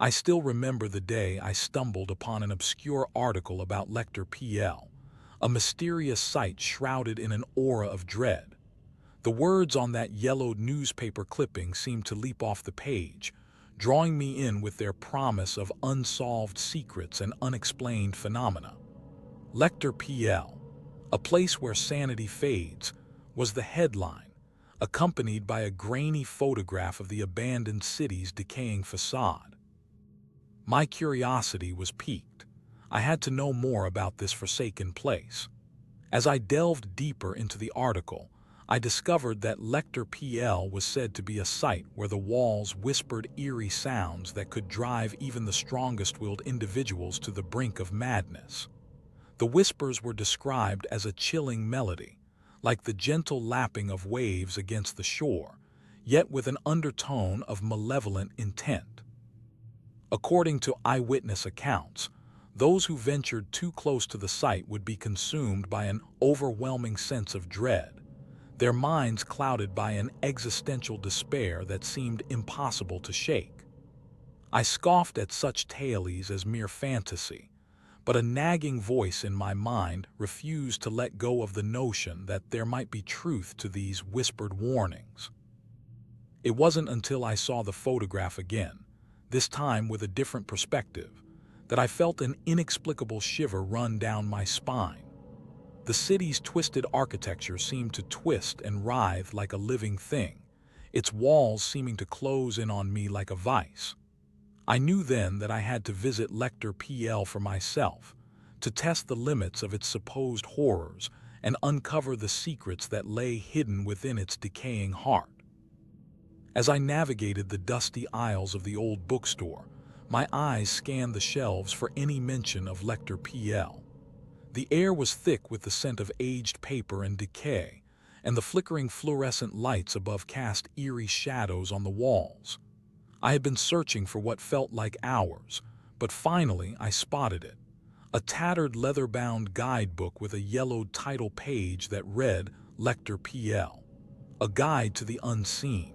I still remember the day I stumbled upon an obscure article about Lektor Pl, a mysterious site shrouded in an aura of dread. The words on that yellowed newspaper clipping seemed to leap off the page, drawing me in with their promise of unsolved secrets and unexplained phenomena. Lektor Pl, a place where sanity fades, was the headline, accompanied by a grainy photograph of the abandoned city's decaying facade. My curiosity was piqued. I had to know more about this forsaken place. As I delved deeper into the article, I discovered that Lektor Pl was said to be a site where the walls whispered eerie sounds that could drive even the strongest-willed individuals to the brink of madness. The whispers were described as a chilling melody, like the gentle lapping of waves against the shore, yet with an undertone of malevolent intent. According to eyewitness accounts, those who ventured too close to the site would be consumed by an overwhelming sense of dread, their minds clouded by an existential despair that seemed impossible to shake. I scoffed at such tales as mere fantasy, but a nagging voice in my mind refused to let go of the notion that there might be truth to these whispered warnings. It wasn't until I saw the photograph again, this time with a different perspective, that I felt an inexplicable shiver run down my spine. The city's twisted architecture seemed to twist and writhe like a living thing, its walls seeming to close in on me like a vice. I knew then that I had to visit Lektor Pl for myself, to test the limits of its supposed horrors and uncover the secrets that lay hidden within its decaying heart. As I navigated the dusty aisles of the old bookstore, my eyes scanned the shelves for any mention of Lektor Pl. The air was thick with the scent of aged paper and decay, and the flickering fluorescent lights above cast eerie shadows on the walls. I had been searching for what felt like hours, but finally I spotted it. A tattered leather-bound guidebook with a yellowed title page that read Lektor Pl, a guide to the unseen.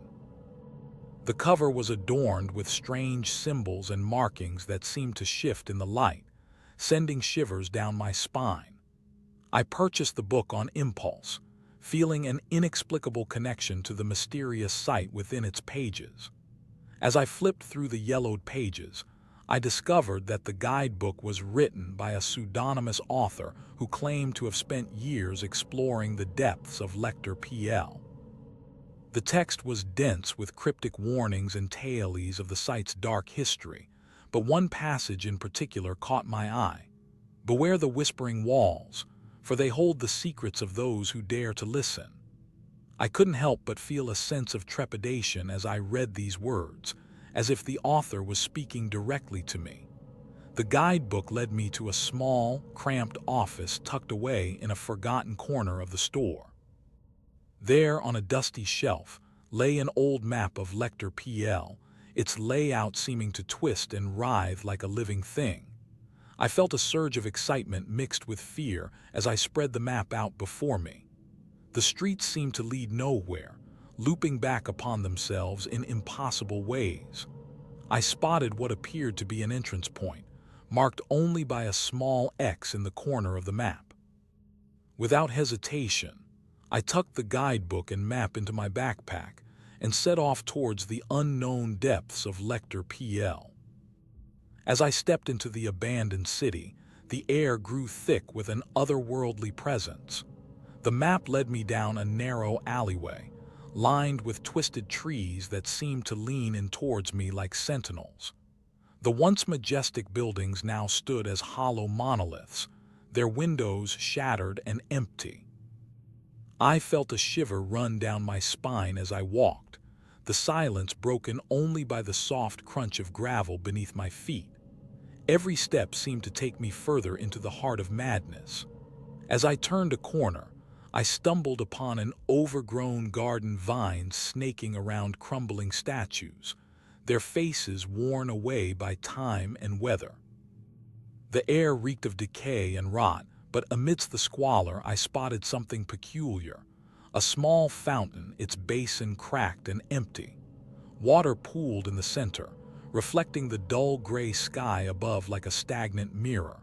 The cover was adorned with strange symbols and markings that seemed to shift in the light, sending shivers down my spine. I purchased the book on impulse, feeling an inexplicable connection to the mysterious site within its pages. As I flipped through the yellowed pages, I discovered that the guidebook was written by a pseudonymous author who claimed to have spent years exploring the depths of Lektor Pl. The text was dense with cryptic warnings and tales of the site's dark history, but one passage in particular caught my eye. "Beware the whispering walls, for they hold the secrets of those who dare to listen." I couldn't help but feel a sense of trepidation as I read these words, as if the author was speaking directly to me. The guidebook led me to a small, cramped office tucked away in a forgotten corner of the store. There, on a dusty shelf, lay an old map of Lektor Pl, its layout seeming to twist and writhe like a living thing. I felt a surge of excitement mixed with fear as I spread the map out before me. The streets seemed to lead nowhere, looping back upon themselves in impossible ways. I spotted what appeared to be an entrance point, marked only by a small X in the corner of the map. Without hesitation, I tucked the guidebook and map into my backpack and set off towards the unknown depths of Lektor Pl. As I stepped into the abandoned city, the air grew thick with an otherworldly presence. The map led me down a narrow alleyway, lined with twisted trees that seemed to lean in towards me like sentinels. The once majestic buildings now stood as hollow monoliths, their windows shattered and empty. I felt a shiver run down my spine as I walked, the silence broken only by the soft crunch of gravel beneath my feet. Every step seemed to take me further into the heart of madness. As I turned a corner, I stumbled upon an overgrown garden vine snaking around crumbling statues, their faces worn away by time and weather. The air reeked of decay and rot, but amidst the squalor I spotted something peculiar. A small fountain, its basin cracked and empty. Water pooled in the center, reflecting the dull gray sky above like a stagnant mirror.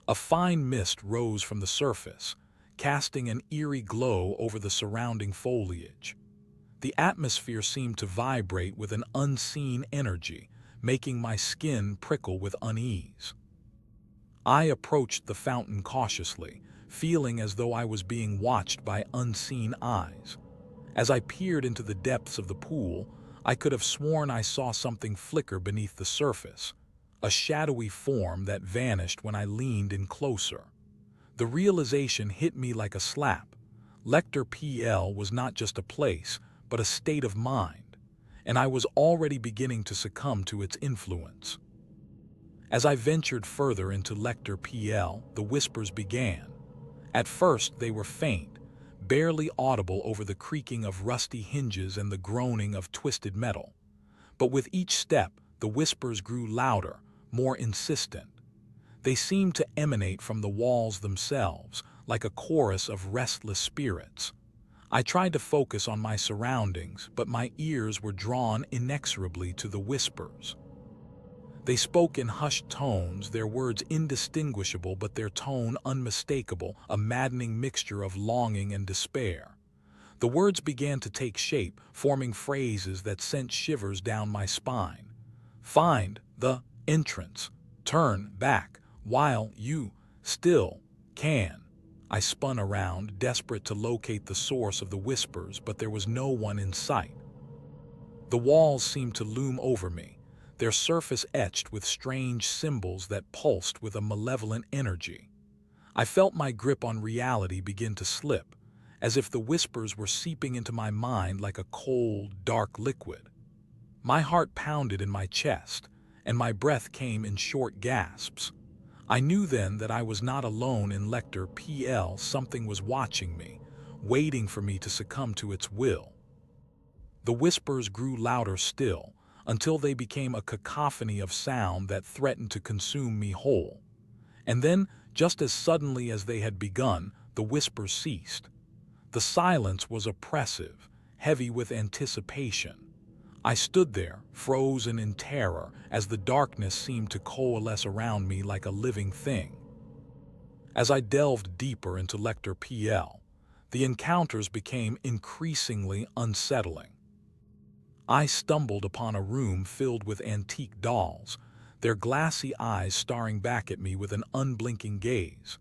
A fine mist rose from the surface, casting an eerie glow over the surrounding foliage. The atmosphere seemed to vibrate with an unseen energy, making my skin prickle with unease. I approached the fountain cautiously, feeling as though I was being watched by unseen eyes. As I peered into the depths of the pool, I could have sworn I saw something flicker beneath the surface, a shadowy form that vanished when I leaned in closer. The realization hit me like a slap. Lektor Pl was not just a place, but a state of mind, and I was already beginning to succumb to its influence. As I ventured further into Lektor Pl, the whispers began. At first they were faint, barely audible over the creaking of rusty hinges and the groaning of twisted metal. But with each step, the whispers grew louder, more insistent. They seemed to emanate from the walls themselves, like a chorus of restless spirits. I tried to focus on my surroundings, but my ears were drawn inexorably to the whispers. They spoke in hushed tones, their words indistinguishable but their tone unmistakable, a maddening mixture of longing and despair. The words began to take shape, forming phrases that sent shivers down my spine. Find the entrance. Turn back while you still can. I spun around, desperate to locate the source of the whispers, but there was no one in sight. The walls seemed to loom over me, their surface etched with strange symbols that pulsed with a malevolent energy. I felt my grip on reality begin to slip, as if the whispers were seeping into my mind like a cold, dark liquid. My heart pounded in my chest, and my breath came in short gasps. I knew then that I was not alone in Lektor Pl. Something was watching me, waiting for me to succumb to its will. The whispers grew louder still, until they became a cacophony of sound that threatened to consume me whole. And then, just as suddenly as they had begun, the whispers ceased. The silence was oppressive, heavy with anticipation. I stood there, frozen in terror, as the darkness seemed to coalesce around me like a living thing. As I delved deeper into Lektor Pl, the encounters became increasingly unsettling. I stumbled upon a room filled with antique dolls, their glassy eyes staring back at me with an unblinking gaze.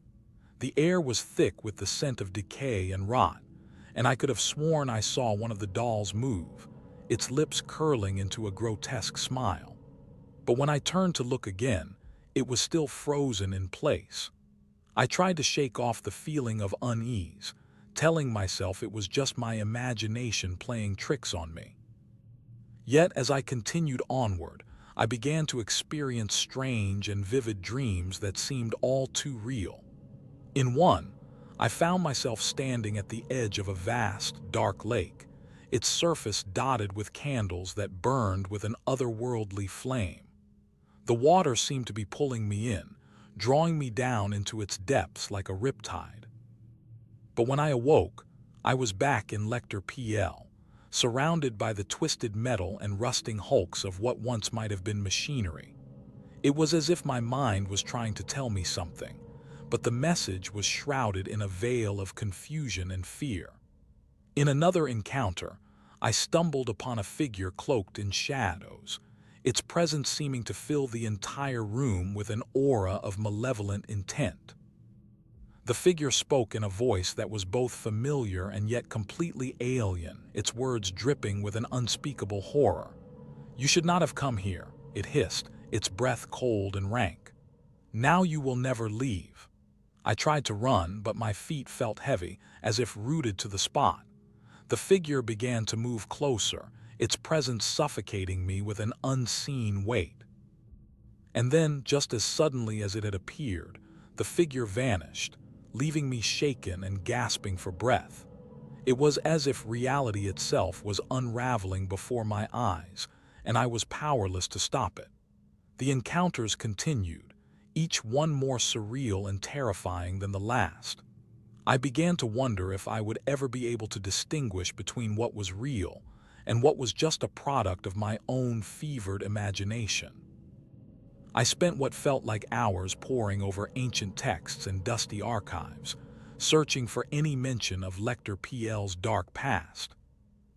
The air was thick with the scent of decay and rot, and I could have sworn I saw one of the dolls move, its lips curling into a grotesque smile. But when I turned to look again, it was still frozen in place. I tried to shake off the feeling of unease, telling myself it was just my imagination playing tricks on me. Yet as I continued onward, I began to experience strange and vivid dreams that seemed all too real. In one, I found myself standing at the edge of a vast, dark lake, its surface dotted with candles that burned with an otherworldly flame. The water seemed to be pulling me in, drawing me down into its depths like a riptide. But when I awoke, I was back in Lektor Pl, surrounded by the twisted metal and rusting hulks of what once might have been machinery. It was as if my mind was trying to tell me something, but the message was shrouded in a veil of confusion and fear. In another encounter, I stumbled upon a figure cloaked in shadows, its presence seeming to fill the entire room with an aura of malevolent intent. The figure spoke in a voice that was both familiar and yet completely alien, its words dripping with an unspeakable horror. "You should not have come here," it hissed, its breath cold and rank. "Now you will never leave." I tried to run, but my feet felt heavy, as if rooted to the spot. The figure began to move closer, its presence suffocating me with an unseen weight. And then, just as suddenly as it had appeared, the figure vanished, leaving me shaken and gasping for breath. It was as if reality itself was unraveling before my eyes, and I was powerless to stop it. The encounters continued, each one more surreal and terrifying than the last. I began to wonder if I would ever be able to distinguish between what was real and what was just a product of my own fevered imagination. I spent what felt like hours poring over ancient texts and dusty archives, searching for any mention of Lektor Pl's dark past.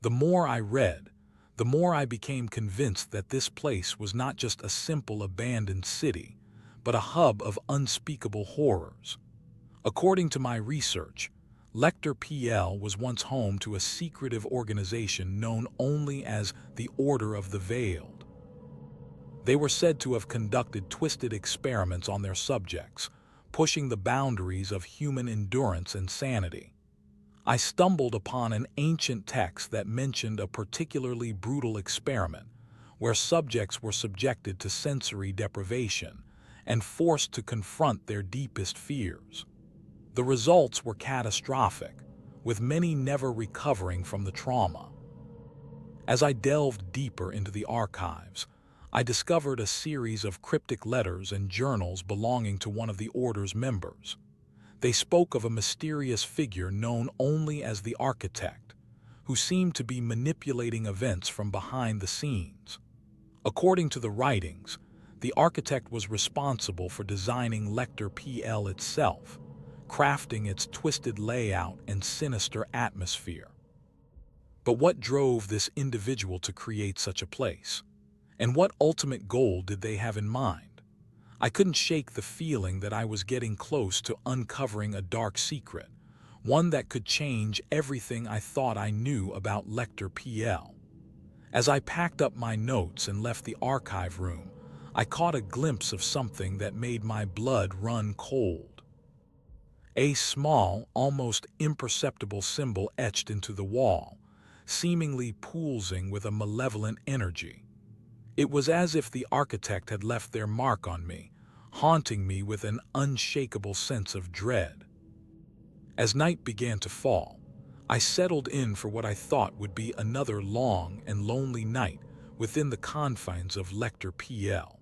The more I read, the more I became convinced that this place was not just a simple abandoned city, but a hub of unspeakable horrors. According to my research, Lektor Pl was once home to a secretive organization known only as the Order of the Veiled. They were said to have conducted twisted experiments on their subjects, pushing the boundaries of human endurance and sanity. I stumbled upon an ancient text that mentioned a particularly brutal experiment where subjects were subjected to sensory deprivation and forced to confront their deepest fears. The results were catastrophic, with many never recovering from the trauma. As I delved deeper into the archives, I discovered a series of cryptic letters and journals belonging to one of the Order's members. They spoke of a mysterious figure known only as the Architect, who seemed to be manipulating events from behind the scenes. According to the writings, the Architect was responsible for designing Lektor Pl itself, crafting its twisted layout and sinister atmosphere. But what drove this individual to create such a place? And what ultimate goal did they have in mind? I couldn't shake the feeling that I was getting close to uncovering a dark secret, one that could change everything I thought I knew about Lektor Pl. As I packed up my notes and left the archive room, I caught a glimpse of something that made my blood run cold. A small, almost imperceptible symbol etched into the wall, seemingly pulsing with a malevolent energy. It was as if the Architect had left their mark on me, haunting me with an unshakable sense of dread. As night began to fall, I settled in for what I thought would be another long and lonely night within the confines of Lektor Pl.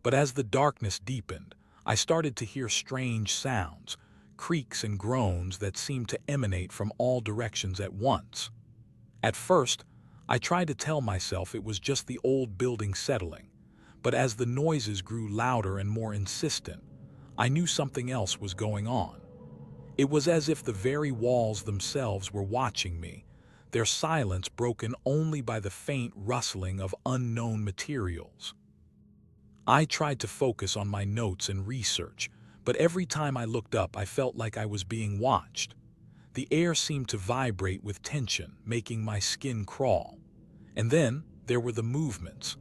But as the darkness deepened, I started to hear strange sounds, creaks and groans that seemed to emanate from all directions at once. At first, I tried to tell myself it was just the old building settling, but as the noises grew louder and more insistent, I knew something else was going on. It was as if the very walls themselves were watching me, their silence broken only by the faint rustling of unknown materials. I tried to focus on my notes and research, but every time I looked up I felt like I was being watched. The air seemed to vibrate with tension, making my skin crawl. And then there were the movements.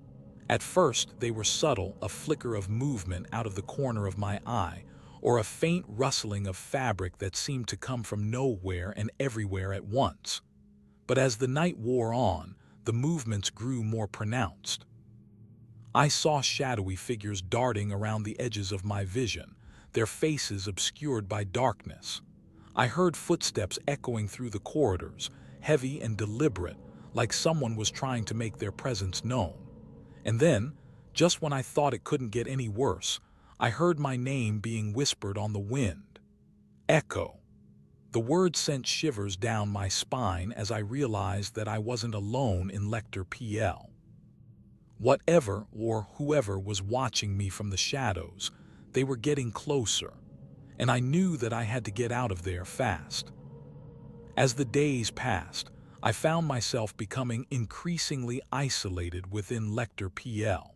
At first, they were subtle, a flicker of movement out of the corner of my eye, or a faint rustling of fabric that seemed to come from nowhere and everywhere at once. But as the night wore on, the movements grew more pronounced. I saw shadowy figures darting around the edges of my vision, their faces obscured by darkness. I heard footsteps echoing through the corridors, heavy and deliberate, like someone was trying to make their presence known. And then, just when I thought it couldn't get any worse, I heard my name being whispered on the wind. Echo. The word sent shivers down my spine as I realized that I wasn't alone in Lektor Pl. Whatever or whoever was watching me from the shadows, they were getting closer, and I knew that I had to get out of there fast. As the days passed, I found myself becoming increasingly isolated within Lektor Pl.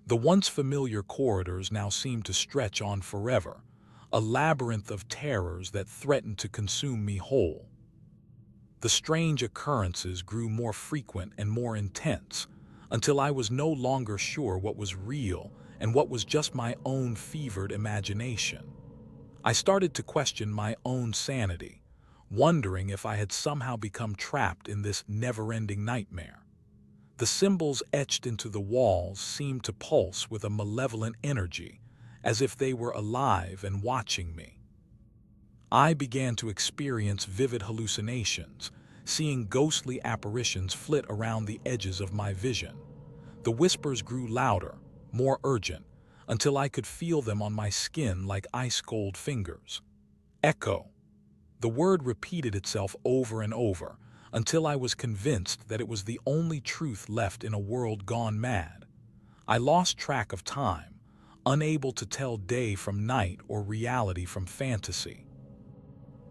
The once familiar corridors now seemed to stretch on forever, a labyrinth of terrors that threatened to consume me whole. The strange occurrences grew more frequent and more intense, until I was no longer sure what was real and what was just my own fevered imagination. I started to question my own sanity, wondering if I had somehow become trapped in this never-ending nightmare. The symbols etched into the walls seemed to pulse with a malevolent energy, as if they were alive and watching me. I began to experience vivid hallucinations, seeing ghostly apparitions flit around the edges of my vision. The whispers grew louder, more urgent, until I could feel them on my skin like ice-cold fingers. Echo. The word repeated itself over and over, until I was convinced that it was the only truth left in a world gone mad. I lost track of time, unable to tell day from night or reality from fantasy.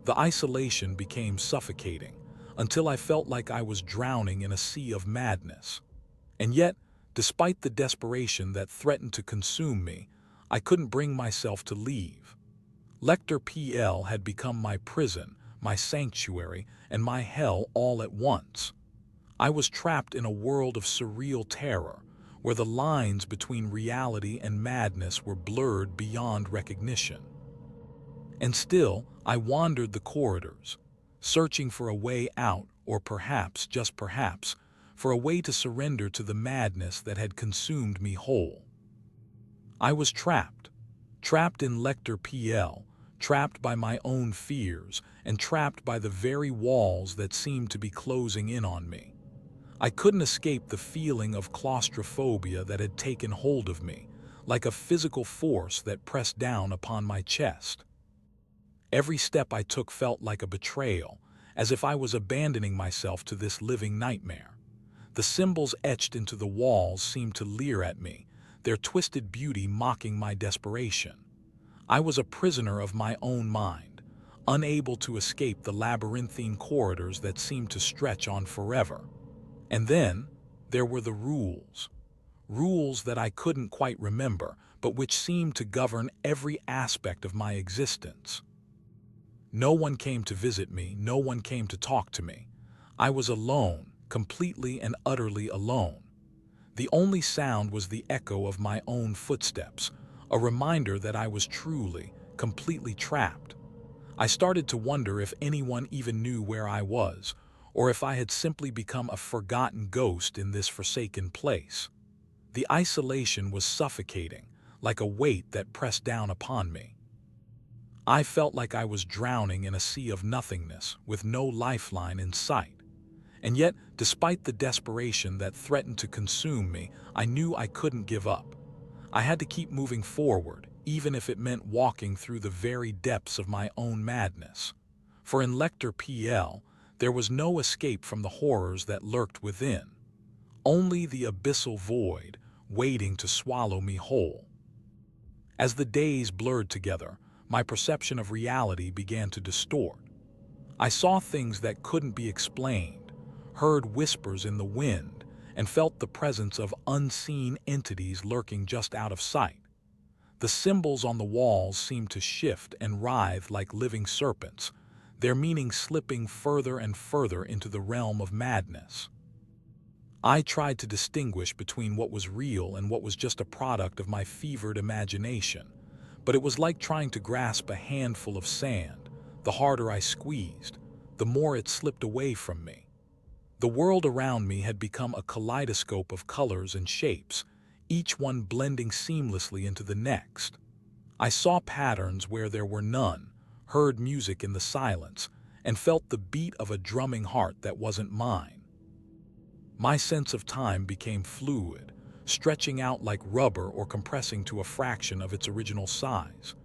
The isolation became suffocating, until I felt like I was drowning in a sea of madness. And yet, despite the desperation that threatened to consume me, I couldn't bring myself to leave. Lektor Pl had become my prison, my sanctuary, and my hell all at once. I was trapped in a world of surreal terror, where the lines between reality and madness were blurred beyond recognition. And still, I wandered the corridors, searching for a way out, or perhaps, just perhaps, for a way to surrender to the madness that had consumed me whole. I was trapped in Lektor Pl, trapped by my own fears, and trapped by the very walls that seemed to be closing in on me. I couldn't escape the feeling of claustrophobia that had taken hold of me, like a physical force that pressed down upon my chest. Every step I took felt like a betrayal, as if I was abandoning myself to this living nightmare. The symbols etched into the walls seemed to leer at me, their twisted beauty mocking my desperation. I was a prisoner of my own mind, unable to escape the labyrinthine corridors that seemed to stretch on forever. And then, there were the rules. Rules that I couldn't quite remember, but which seemed to govern every aspect of my existence. No one came to visit me, no one came to talk to me. I was alone, completely and utterly alone. The only sound was the echo of my own footsteps, a reminder that I was truly, completely trapped. I started to wonder if anyone even knew where I was, or if I had simply become a forgotten ghost in this forsaken place. The isolation was suffocating, like a weight that pressed down upon me. I felt like I was drowning in a sea of nothingness, with no lifeline in sight. And yet, despite the desperation that threatened to consume me, I knew I couldn't give up. I had to keep moving forward, even if it meant walking through the very depths of my own madness. For in Lektor Pl, there was no escape from the horrors that lurked within. Only the abyssal void, waiting to swallow me whole. As the days blurred together, my perception of reality began to distort. I saw things that couldn't be explained, heard whispers in the wind, and felt the presence of unseen entities lurking just out of sight. The symbols on the walls seemed to shift and writhe like living serpents, their meaning slipping further and further into the realm of madness. I tried to distinguish between what was real and what was just a product of my fevered imagination, but it was like trying to grasp a handful of sand. The harder I squeezed, the more it slipped away from me. The world around me had become a kaleidoscope of colors and shapes, each one blending seamlessly into the next. I saw patterns where there were none, heard music in the silence, and felt the beat of a drumming heart that wasn't mine. My sense of time became fluid, stretching out like rubber or compressing to a fraction of its original size.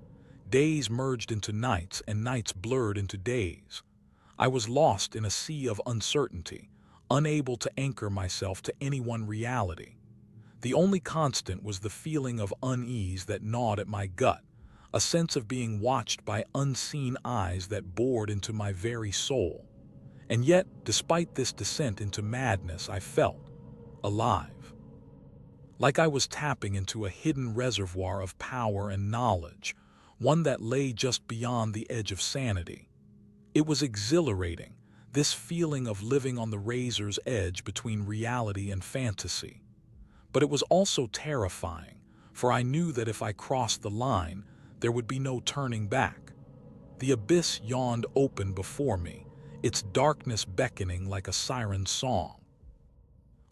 Days merged into nights and nights blurred into days. I was lost in a sea of uncertainty, unable to anchor myself to any one reality. The only constant was the feeling of unease that gnawed at my gut, a sense of being watched by unseen eyes that bored into my very soul. And yet, despite this descent into madness, I felt alive. Like I was tapping into a hidden reservoir of power and knowledge, one that lay just beyond the edge of sanity. It was exhilarating, this feeling of living on the razor's edge between reality and fantasy. But it was also terrifying, for I knew that if I crossed the line, there would be no turning back. The abyss yawned open before me, its darkness beckoning like a siren's song.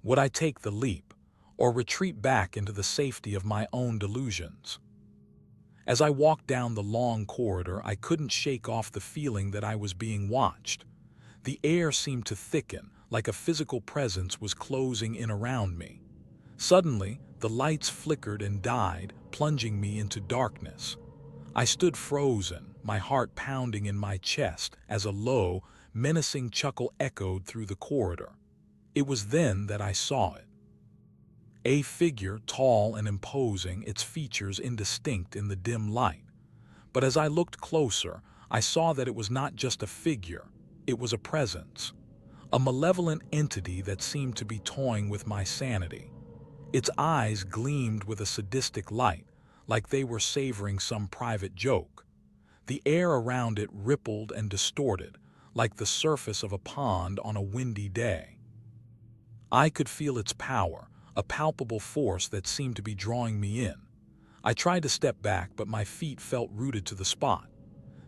Would I take the leap, or retreat back into the safety of my own delusions? As I walked down the long corridor, I couldn't shake off the feeling that I was being watched. The air seemed to thicken, like a physical presence was closing in around me. Suddenly, the lights flickered and died, plunging me into darkness. I stood frozen, my heart pounding in my chest, as a low, menacing chuckle echoed through the corridor. It was then that I saw it. A figure, tall and imposing, its features indistinct in the dim light. But as I looked closer, I saw that it was not just a figure, it was a presence. A malevolent entity that seemed to be toying with my sanity. Its eyes gleamed with a sadistic light, like they were savoring some private joke. The air around it rippled and distorted, like the surface of a pond on a windy day. I could feel its power, a palpable force that seemed to be drawing me in. I tried to step back, but my feet felt rooted to the spot.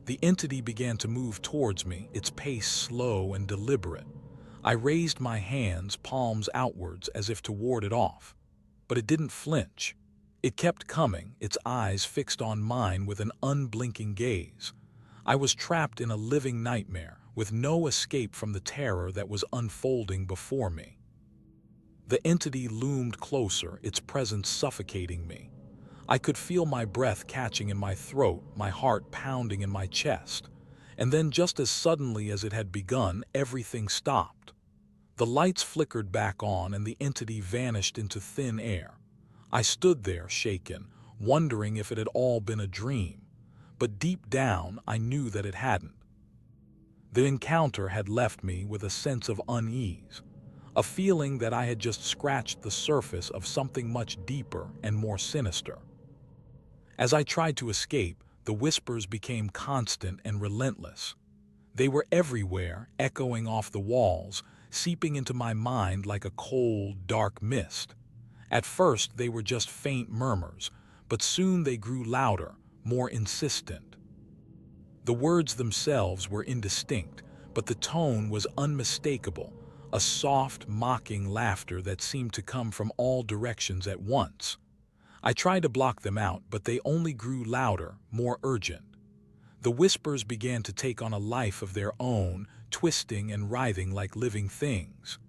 The entity began to move towards me, its pace slow and deliberate. I raised my hands, palms outwards, as if to ward it off. But it didn't flinch. It kept coming, its eyes fixed on mine with an unblinking gaze. I was trapped in a living nightmare, with no escape from the terror that was unfolding before me. The entity loomed closer, its presence suffocating me. I could feel my breath catching in my throat, my heart pounding in my chest. And then, just as suddenly as it had begun, everything stopped. The lights flickered back on and the entity vanished into thin air. I stood there, shaken, wondering if it had all been a dream. But deep down, I knew that it hadn't. The encounter had left me with a sense of unease, a feeling that I had just scratched the surface of something much deeper and more sinister. As I tried to escape, the whispers became constant and relentless. They were everywhere, echoing off the walls, seeping into my mind like a cold, dark mist. At first, they were just faint murmurs, but soon they grew louder, more insistent. The words themselves were indistinct, but the tone was unmistakable, a soft, mocking laughter that seemed to come from all directions at once. I tried to block them out, but they only grew louder, more urgent. The whispers began to take on a life of their own, twisting and writhing like living things.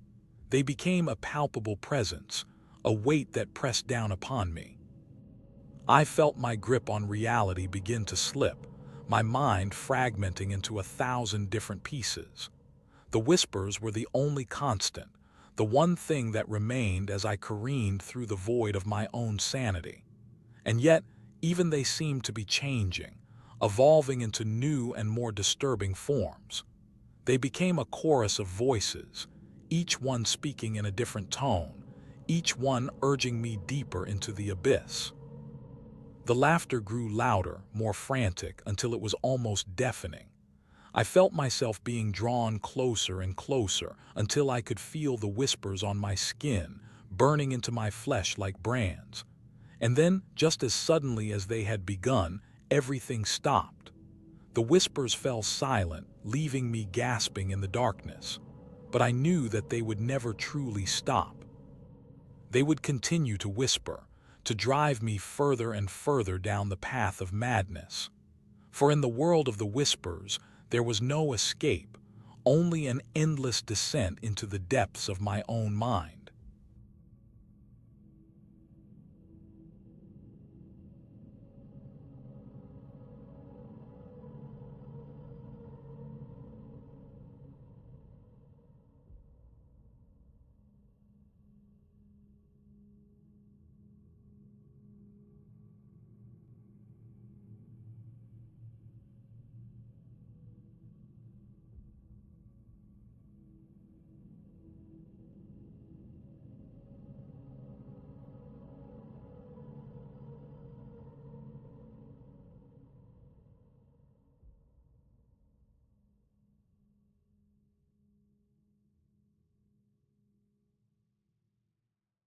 They became a palpable presence, a weight that pressed down upon me. I felt my grip on reality begin to slip, my mind fragmenting into 1,000 different pieces. The whispers were the only constant, the one thing that remained as I careened through the void of my own sanity. And yet, even they seemed to be changing, evolving into new and more disturbing forms. They became a chorus of voices, each one speaking in a different tone, each one urging me deeper into the abyss. The laughter grew louder, more frantic, until it was almost deafening. I felt myself being drawn closer and closer until I could feel the whispers on my skin, burning into my flesh like brands. And then, just as suddenly as they had begun, everything stopped. The whispers fell silent, leaving me gasping in the darkness. But I knew that they would never truly stop. They would continue to whisper, to drive me further and further down the path of madness. For in the world of the whispers, there was no escape, only an endless descent into the depths of my own mind.